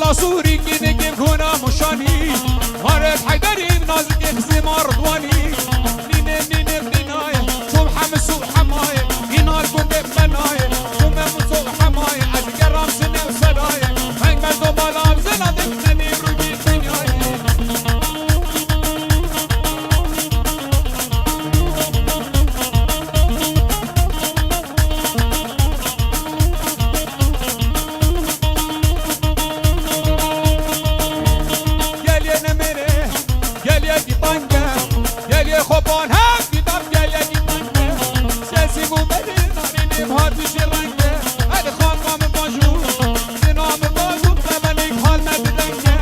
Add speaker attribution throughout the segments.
Speaker 1: بالا سوری که نگیم کنم مشانی مارد حیدری نازک خزی ماردوانی نینه نینه نینای شوم حمسو حمای اینار گنده بنای شوم مسو حمای از گرام سنه و سرای هنگ مردو بالا زناده بنیم روی دنیای خوبان هم دیدم گلیگی منگه سیسی گو بری نارینیم هاتیش رنگه اد خانقام باشو زنام باشو قبلیک حال ندیدنگه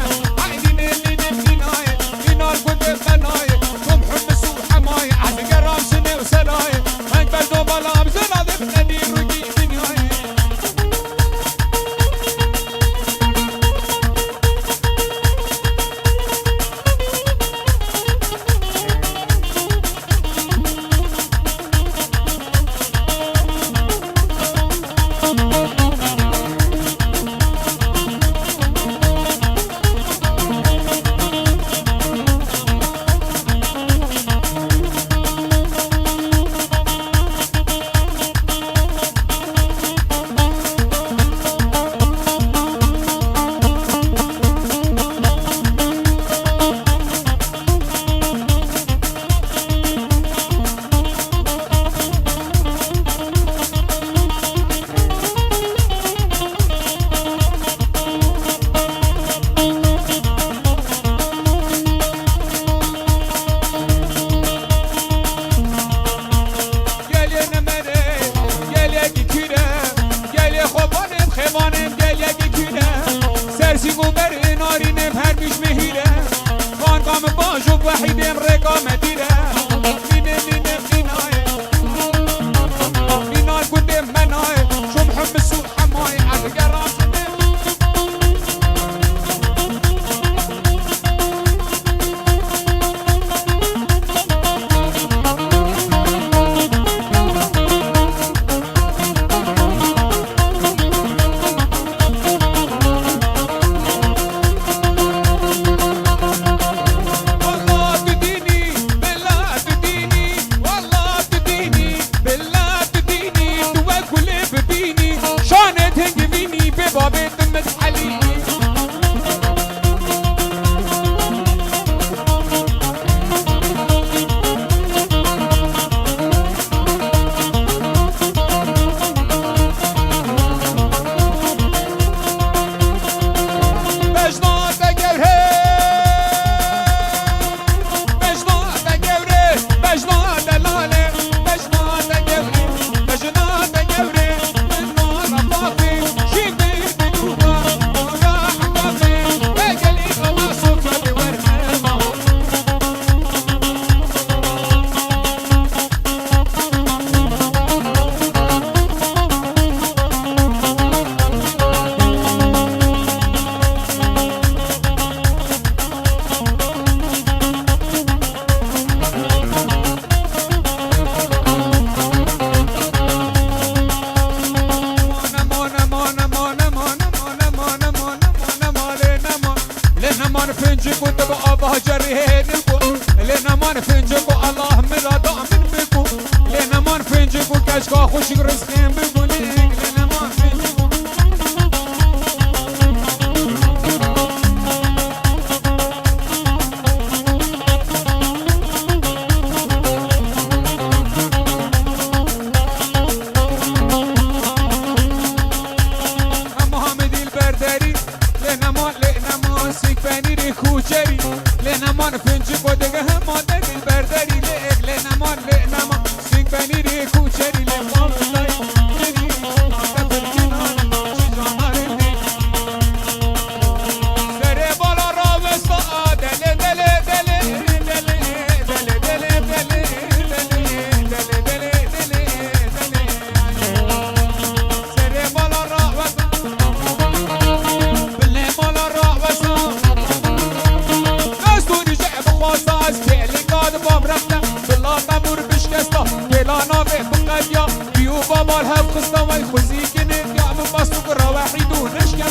Speaker 1: عیدین الینیم دینای اینار گنده بنای شم حمسو حمای ادگرام سنه و سرای هنگ بردو بالام زناده بندی روی دنیای خیوانم گلیگی کیره سرسی گو بر نارینم هر بیش مهیره خانقام باشو وحیدم رقام دیره نینه نینه نینای نینار گندم منای شم حمسو حمای ادگرام سنه بابت متحلي من فنجي كنت بأبها جريهين الكون لنا من فنجي كو الله مراد من بكو لنا من فنجي كو كشكا خوش رزقين بكو لنا من فنجي كو محمد البردري لنا من سيكفاني خوچری لنا من فنجی بودگه هم مادر البردری لنا من سینگ بنیری خوچری لنا من سر بالا را وستا دل دل دل دل دل دل دل سر بالا را وستا بله بالا را وستا بقديا بيو بابا الهب خصنا وي خوزي كنت يا بس راوحي دون نشكا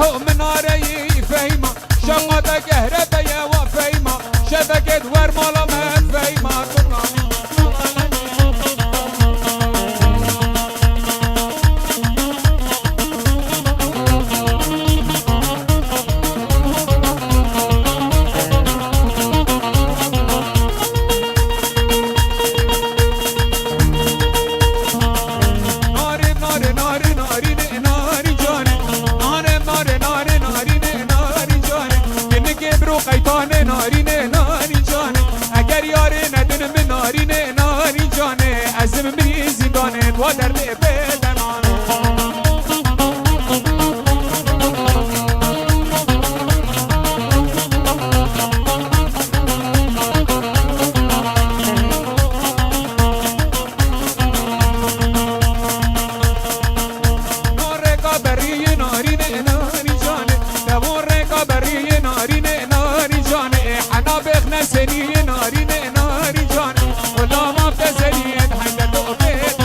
Speaker 1: هو مناري فهيمة شقة كهرباء وفهيمة شبكة ورملة ما فهيمة قیتانه نارینه ناری جانه اگر یاری ندن من نارینه ناری جانه ازم می زندانه و در بدنانه نارگا بری نارینه ناری جانه دوون رگا بری نارینه حنا بخنا سني ناري ناري جان ولا ما بتزني هيدا دوبت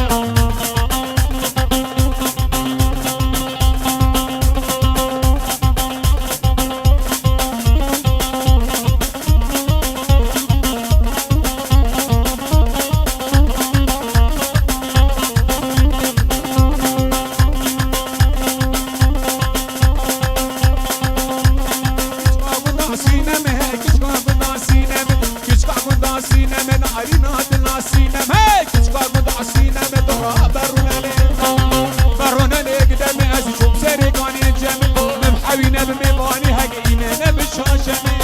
Speaker 1: سینم ناری نادل سینم کچ کار بود سینم تو برونه برونه قدام از شوم سرگانی جمع مم حوینه بمبانی هگینه نبشاشمه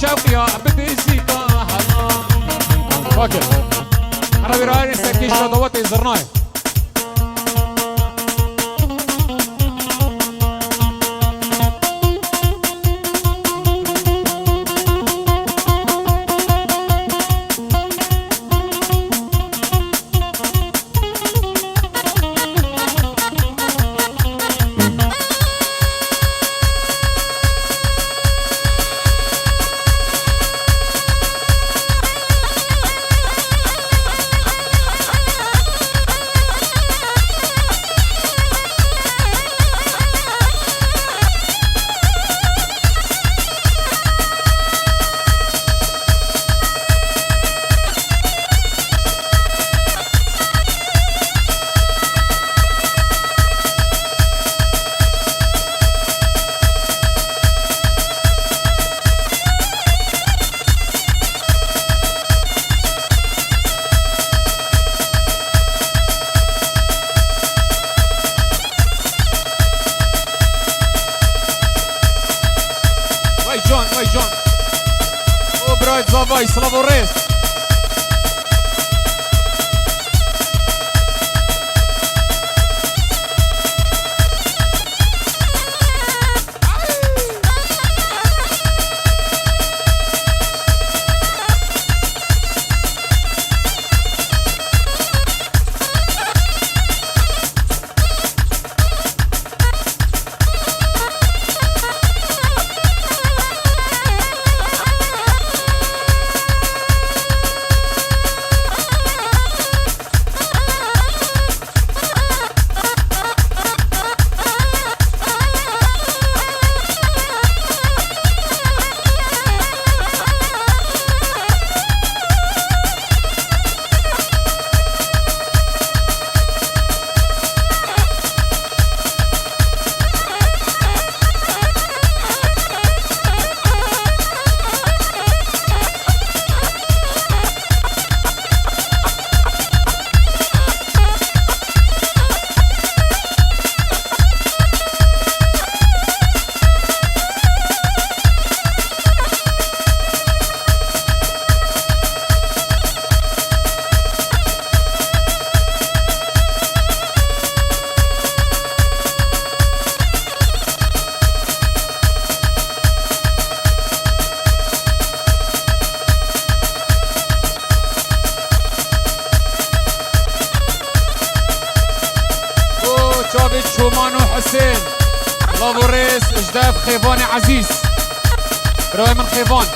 Speaker 1: شوقي يا بدي زيكا هلا فاكر عربي رايني سكيش رضواتي زرناي John. O brać zawaj, Slavorez. شومان وحسين لابوريس اجداف خيفان عزيز راي من خيفان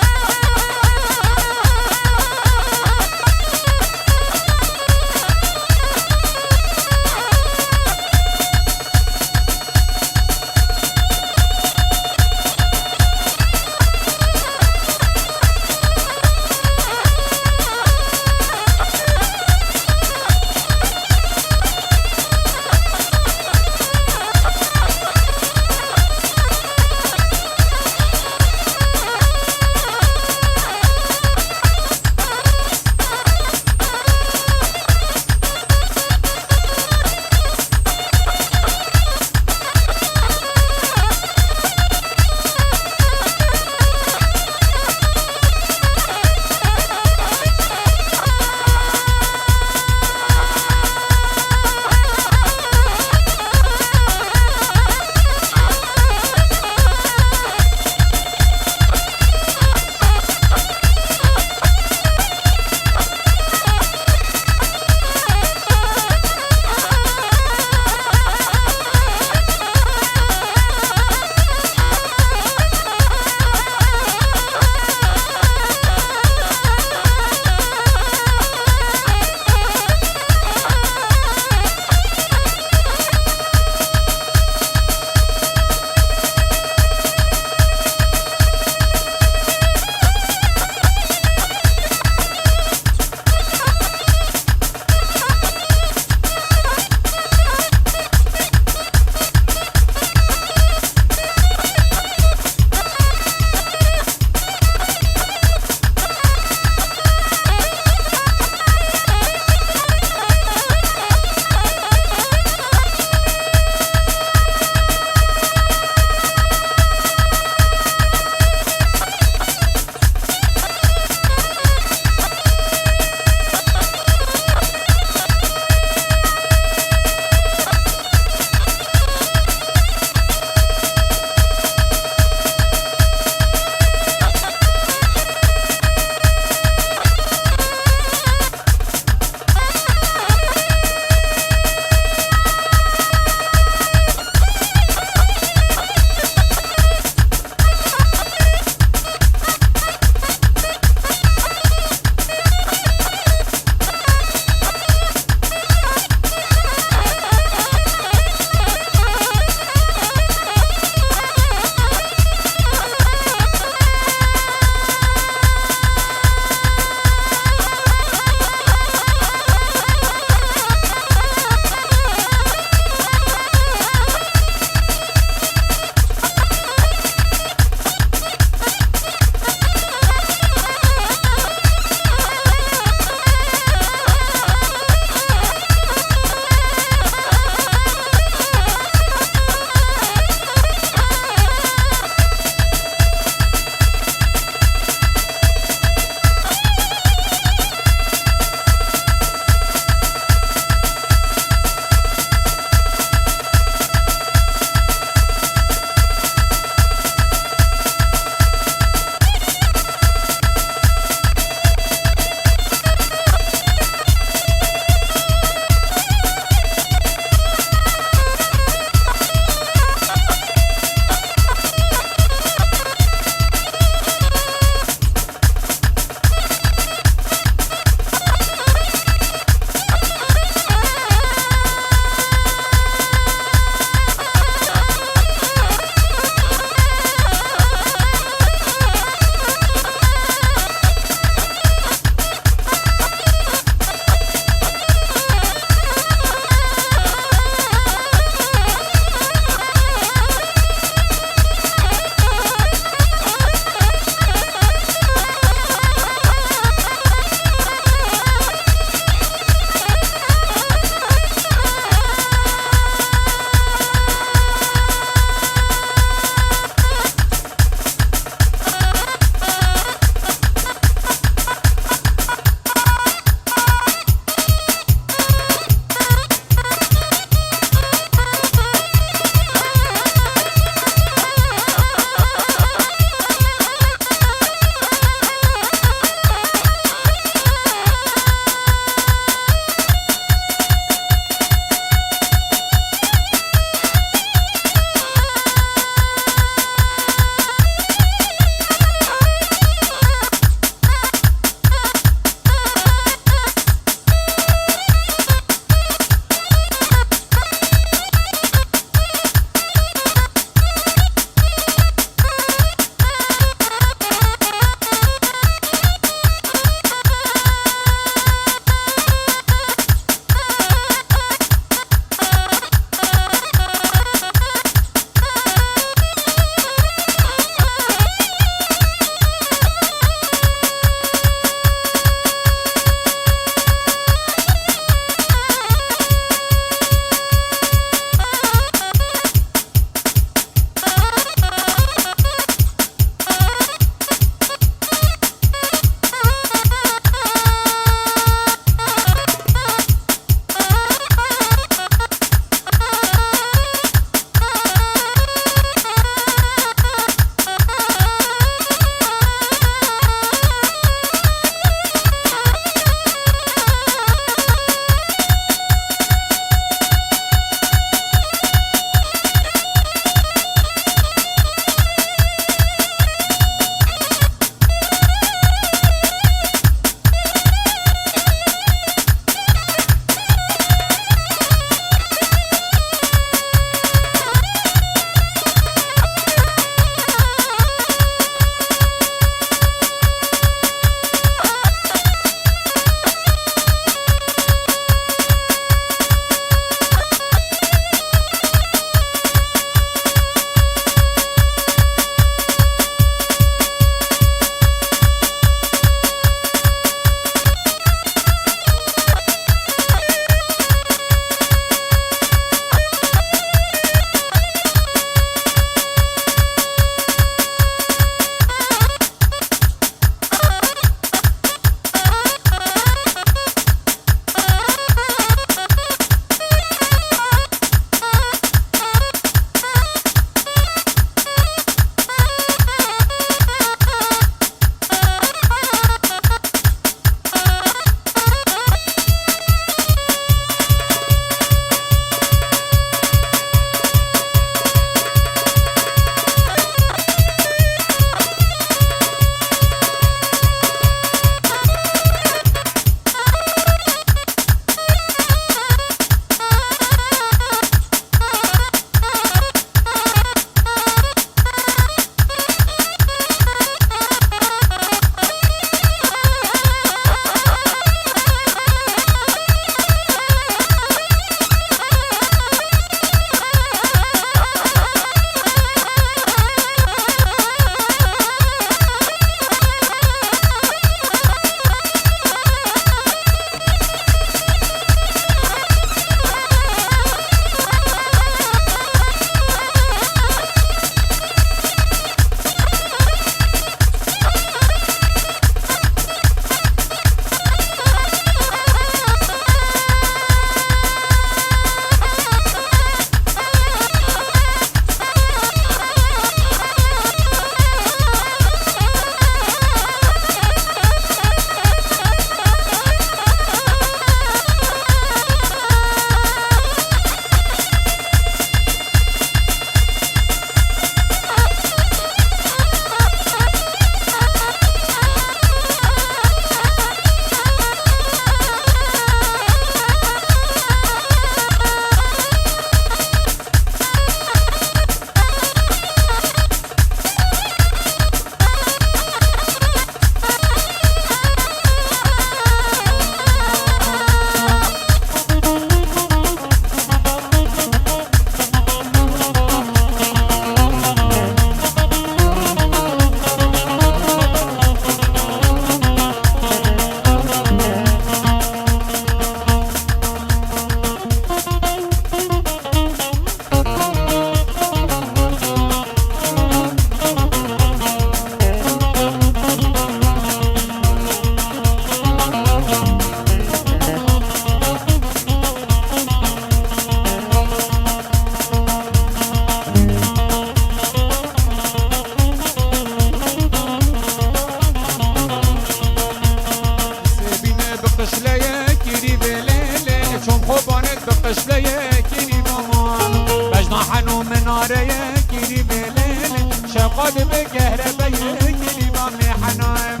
Speaker 1: قشلية كيري بليلي شوم خوبانك بقشلية كيري بمان بجنا حنو منارية كيري بليلي شقاد بكهربية كيري بامي حنايم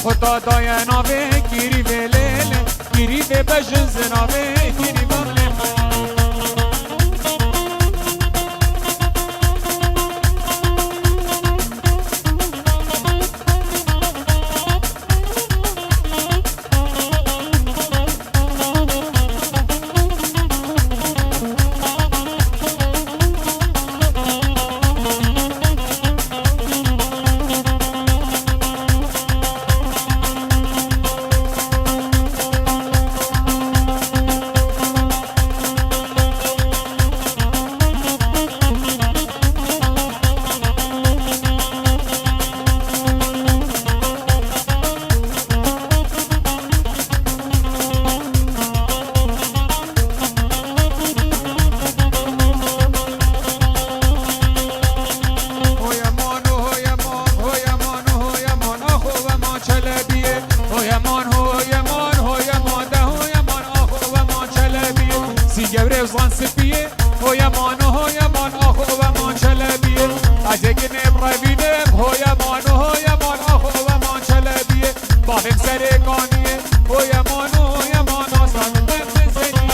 Speaker 1: خدا داینا به کیری به لیله کیری به بجن زنا به کیری بامله زان سپیه هویمان هویمان آخو و مان چلبیه اجگن ابراهیمه هویمان هویمان آخو و مان چلبیه باهم سرگانیه هویمان هویمان آسان بزنیه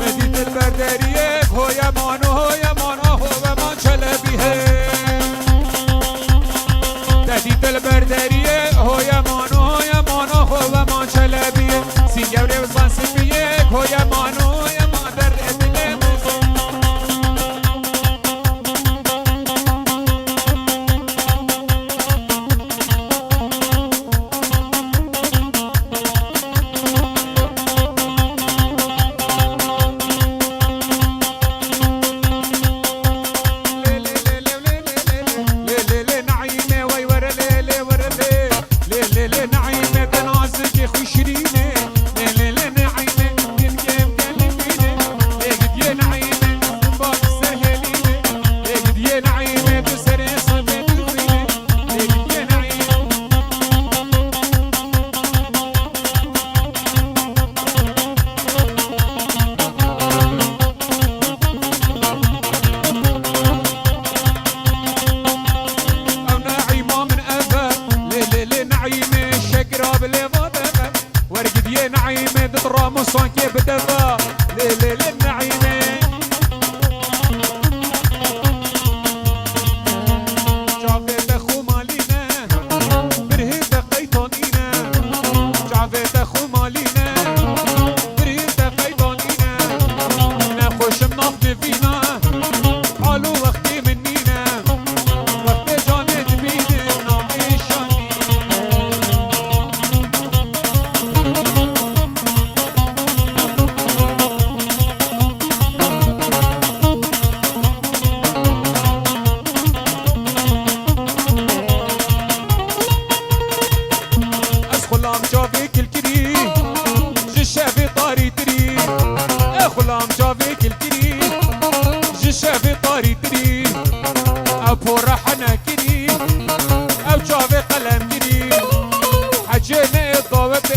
Speaker 1: مدید البردریه هویمان البردریه هویمان هویمان خوب ما چلبیه سینگوری و زنسیبیه هویمان هویمان در دل راموسان كي بدفا ليل النعيمه جافت اخو مالينا برهد قيطانينا جافت اخو مالينا برهد قيطانينا نخوش مناخ فينا حالو وقتي منينا وقت جانت بيدي نامي شاني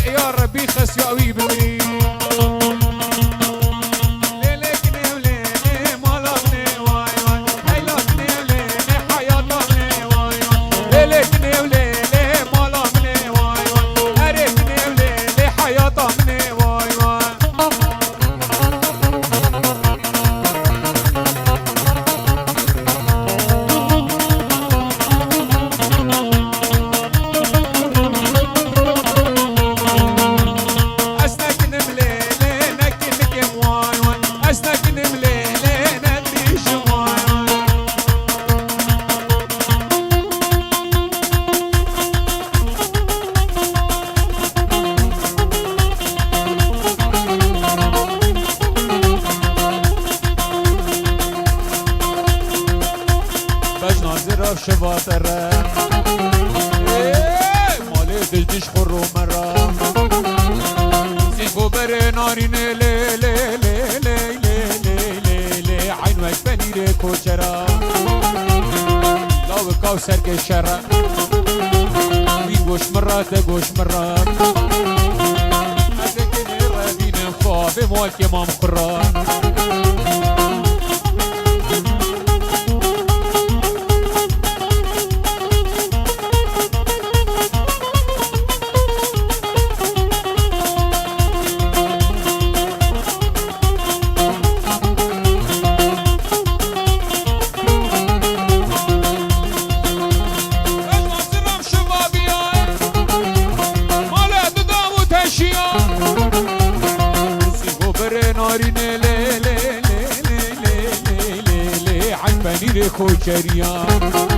Speaker 1: يا ربي خس يا قوي بمري شباطره مالی دش خورو مرا زنگو بره نارینه لی لی لی لی لی لی لی عین وش بنیره کوچرا لاو کاوسر که شرا وی گوش مرا ده گوش مرا اگه کنه روینه فا به مال که مام خورا خوشریان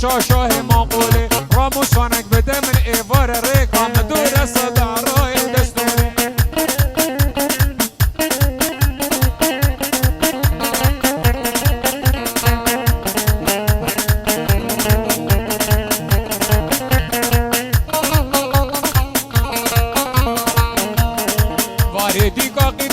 Speaker 1: بچه شاه ماقوله رامو سانک بده من ایوار ریکام دور صدا رای دستوره واردی کاقی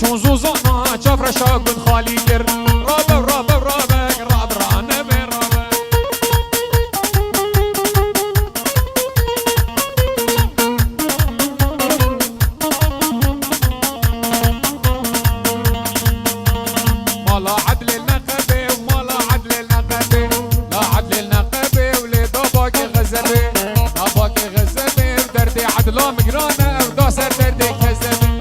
Speaker 1: چون زوزانا چفر شاگون خالی گر رابه رابه رابه راب رانه به رابه مالا عدل النقبه ومالا عدل النقبه لا عدل النقبه ولي ضباك غزبه ضباك غزبه ودردي عدلا مقرانه وداسر دردي كذبه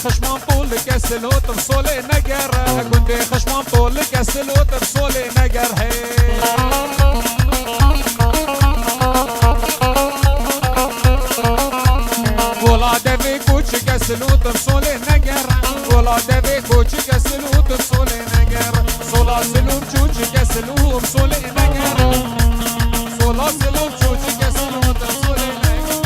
Speaker 1: خشمان طول كسل وتر صولي نقر كنت خشمان طول كسل وتر صولي نقر ولا دبي كوتش كسل وتر صولي نقر ولا دبي كوتش كسل وتر صولي نقر صولا سلوم تشوتش كسل وتر صولي نقر صولا سلوم تشوتش كسل وتر صولي نقر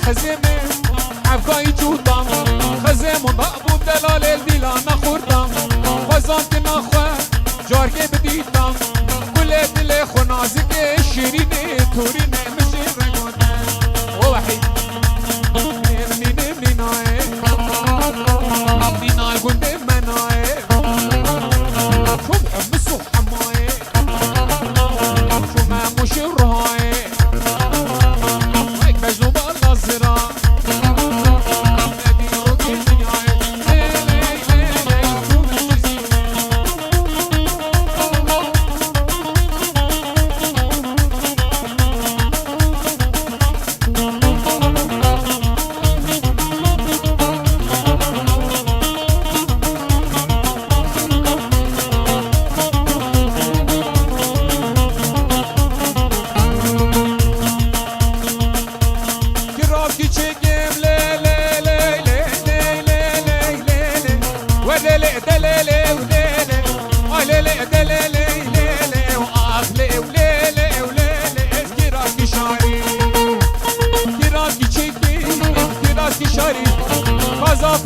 Speaker 1: خزمه عفقای جودم خزم و نقبوب دلال الدیلا نخوردم خوزان که نخواه جارگه بدیدم گل دل خونازک شیرینه تورینه مشه رگونه او وحید نمنی نمنی نایه نمنی نای گنده منایه شو محمس و حمایه شو مموش رهایه ویک مجنوب النظرة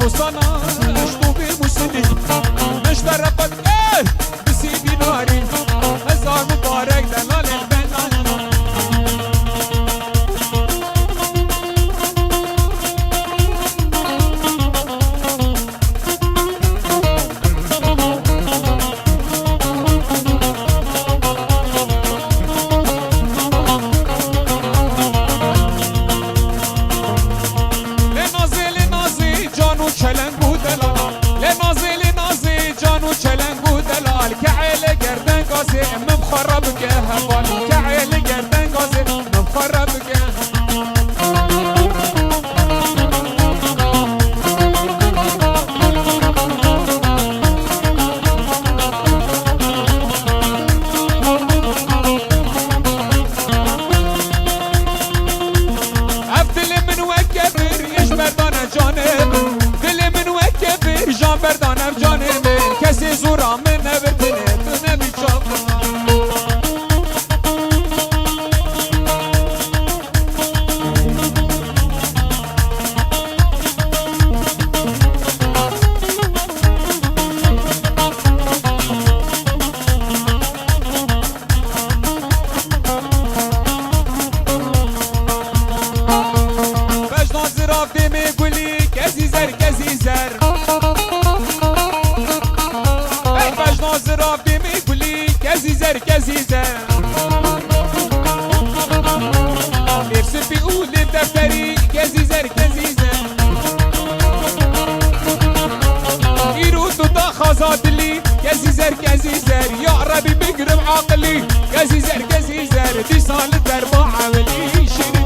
Speaker 1: فستانا اشتو بمسلي نشتر ربط بسيبي ناري هزار مبارك دلال البنان مخرب هوال كعيل قردن قاسي مخرب افدل من وكبر يشبردان جانب دل من وكبر جان بردان جانب كسي زورا من نبرتني نبي شاف ناظر دمی گلی کسی زر کسی زر ای باش ناظر دمی گلی کسی زر کسی زر افسفی اول دفتری کسی زر کسی زر ایرو تو دا خازادلی کسی زر کسی زر یا ربی بگرم عقلی کسی زر کسی زر دی سال در با عملی شنی